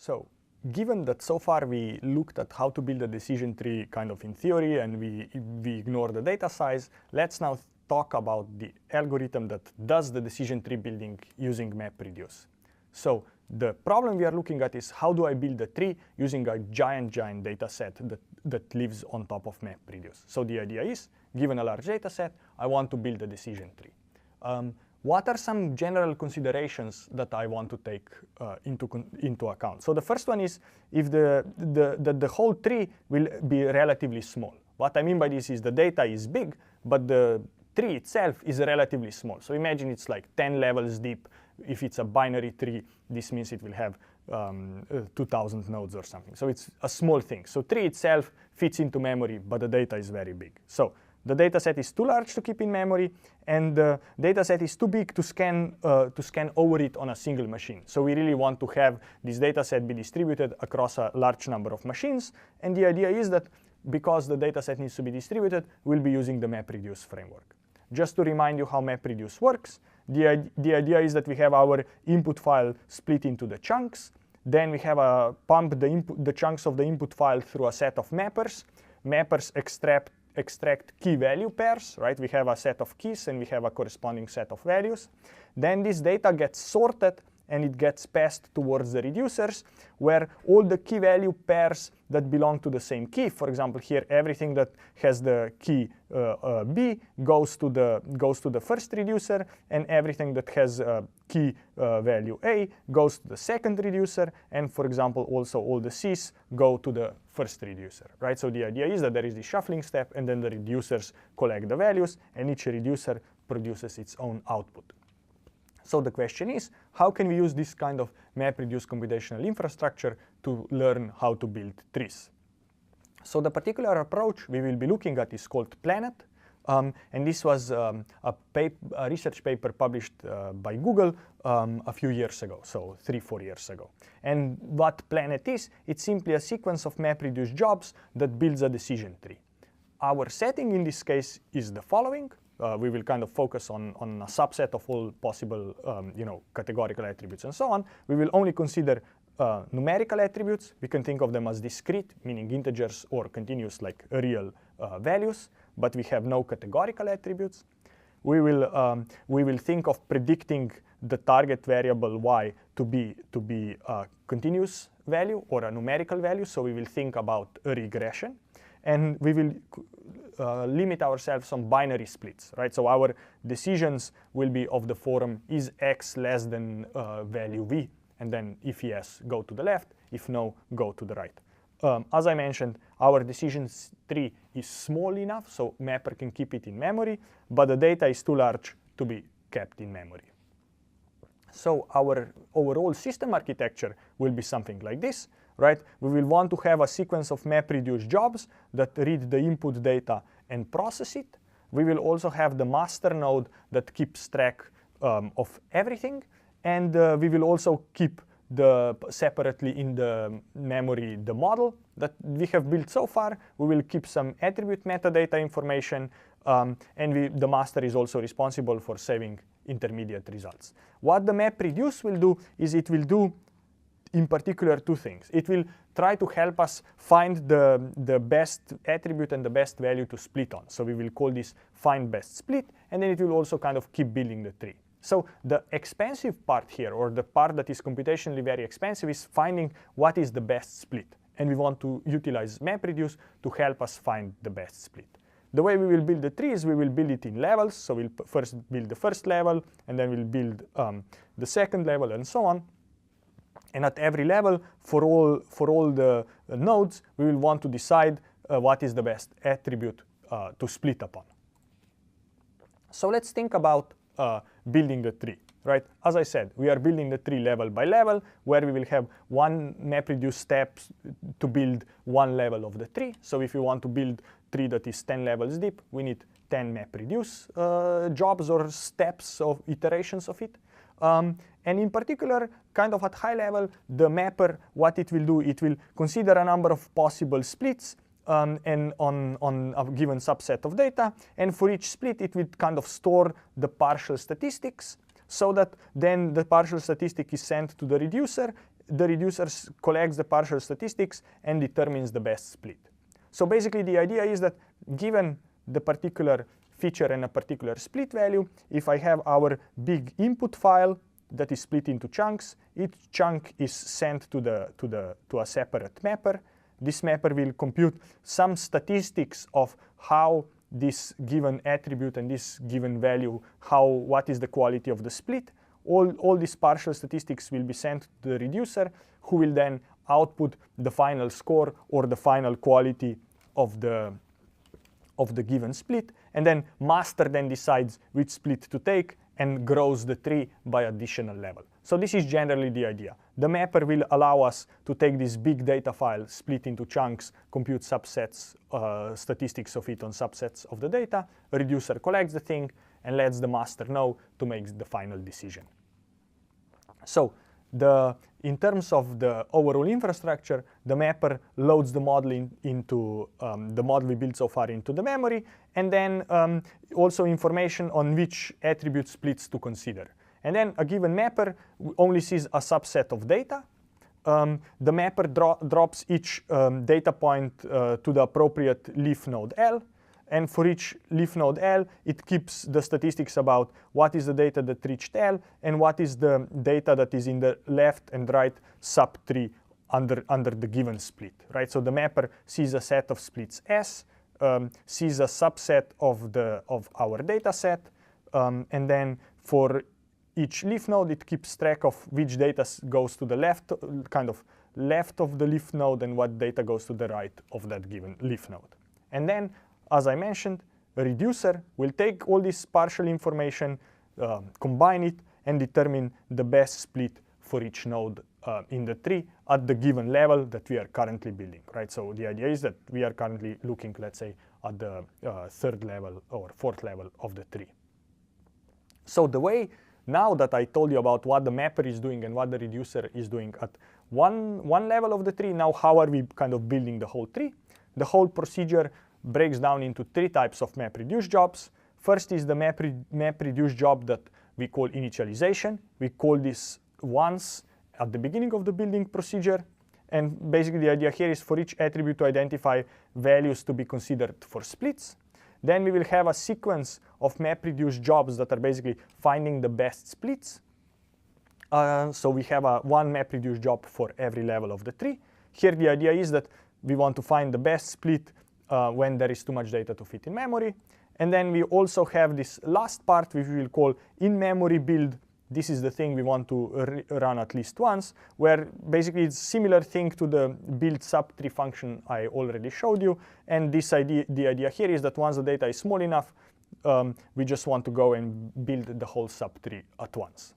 So given that so far we looked at how to build a decision tree kind of in theory and we ignore the data size, let's now talk about the algorithm that does the decision tree building using MapReduce. So the problem we are looking at is how do I build a tree using a giant data set that lives on top of MapReduce. So the idea is, given a large data set, I want to build a decision tree. What are some general considerations that I want to take into account? So the first one is if the whole tree will be relatively small. What I mean by this is the data is big, but the tree itself is relatively small. So imagine it's like 10 levels deep. If it's a binary tree, this means it will have 2,000 nodes or something. So it's a small thing. So tree itself fits into memory, but the data is very big. So the data set is too large to keep in memory, and the data set is too big to scan over it on a single machine. So we really want to have this data set be distributed across a large number of machines. And the idea is that because the data set needs to be distributed, we'll be using the MapReduce framework. Just to remind you how MapReduce works, the idea is that we have our input file split into the chunks. Then we have pump the chunks of the input file through a set of mappers. Mappers extract key value pairs, right? We have a set of keys and we have a corresponding set of values. Then this data gets sorted and it gets passed towards the reducers, where all the key value pairs that belong to the same key, for example, here everything that has the key B goes to the first reducer, and everything that has key value A goes to the second reducer, and for example, also all the C's go to the first reducer, right? So the idea is that there is this shuffling step, and then the reducers collect the values, and each reducer produces its own output. So the question is, how can we use this kind of MapReduce computational infrastructure to learn how to build trees? So the particular approach we will be looking at is called Planet. And this was a research paper published by Google a few years ago, so 3-4 years ago. And what Planet is, it's simply a sequence of MapReduce jobs that builds a decision tree. Our setting in this case is the following. We will kind of focus on a subset of all possible categorical attributes and so on. We will only consider numerical attributes. We can think of them as discrete, meaning integers, or continuous, like real values, but we have no categorical attributes. We will think of predicting the target variable y to be a continuous value or a numerical value, so we will think about a regression. And we will limit ourselves on binary splits, right? So our decisions will be of the form, is x less than value v? And then if yes, go to the left. If no, go to the right. As I mentioned, our decisions tree is small enough, so mapper can keep it in memory, but the data is too large to be kept in memory. So our overall system architecture will be something like this. Right? We will want to have a sequence of MapReduce jobs that read the input data and process it. We will also have the master node that keeps track of everything. And we will also keep separately in the memory the model that we have built so far. We will keep some attribute metadata information. And the master is also responsible for saving intermediate results. What the MapReduce will do is it will do in particular two things. It will try to help us find the best attribute and the best value to split on. So we will call this find best split, and then it will also kind of keep building the tree. So the expensive part here, or the part that is computationally very expensive, is finding what is the best split. And we want to utilize MapReduce to help us find the best split. The way we will build the tree is we will build it in levels. So we'll first build the first level, and then we'll build the second level, and so on. And at every level, for all the nodes, we will want to decide what is the best attribute to split upon. So let's think about building the tree, right? As I said, we are building the tree level by level, where we will have one MapReduce steps to build one level of the tree. So if you want to build a tree that is 10 levels deep, we need 10 MapReduce jobs or steps of iterations of it. And in particular, kind of at high level, the mapper, what it will do, it will consider a number of possible splits and on a given subset of data. And for each split, it will kind of store the partial statistics, so that then the partial statistic is sent to the reducer. the reducer collects the partial statistics and determines the best split. So basically the idea is that given the particular feature and a particular split value, if I have our big input file that is split into chunks, each chunk is sent to a separate mapper. This mapper will compute some statistics of how this given attribute and this given value, what is the quality of the split. All these partial statistics will be sent to the reducer, who will then output the final score or the final quality of the given split, and then master then decides which split to take and grows the tree by additional level. So this is generally the idea. The mapper will allow us to take this big data file, split into chunks, compute subsets, statistics of it on subsets of the data. A reducer collects the thing and lets the master know to make the final decision. So in terms of the overall infrastructure, the mapper loads the model into the model we built so far into the memory, and then also information on which attribute splits to consider. And then a given mapper only sees a subset of data. The mapper drops each data point to the appropriate leaf node L. And for each leaf node L, it keeps the statistics about what is the data that reached L and what is the data that is in the left and right subtree under the given split, right? So the mapper sees a set of splits S, sees a subset of our data set, and then for each leaf node, it keeps track of which data goes to the left, kind of left of the leaf node, and what data goes to the right of that given leaf node. And then, as I mentioned, a reducer will take all this partial information, combine it, and determine the best split for each node in the tree at the given level that we are currently building, right? So the idea is that we are currently looking, let's say, at the third level or fourth level of the tree. So the way, now that I told you about what the mapper is doing and what the reducer is doing at one level of the tree, now how are we kind of building the whole tree? The whole procedure breaks down into three types of MapReduce jobs. First is the MapReduce job that we call initialization. We call this once at the beginning of the building procedure. And basically the idea here is for each attribute to identify values to be considered for splits. Then we will have a sequence of MapReduce jobs that are basically finding the best splits. So we have one MapReduce job for every level of the tree. Here the idea is that we want to find the best split when there is too much data to fit in memory. And then we also have this last part, which we will call in-memory build. This is the thing we want to run at least once, where basically it's a similar thing to the build subtree function I already showed you. And the idea here is that once the data is small enough, we just want to go and build the whole subtree at once.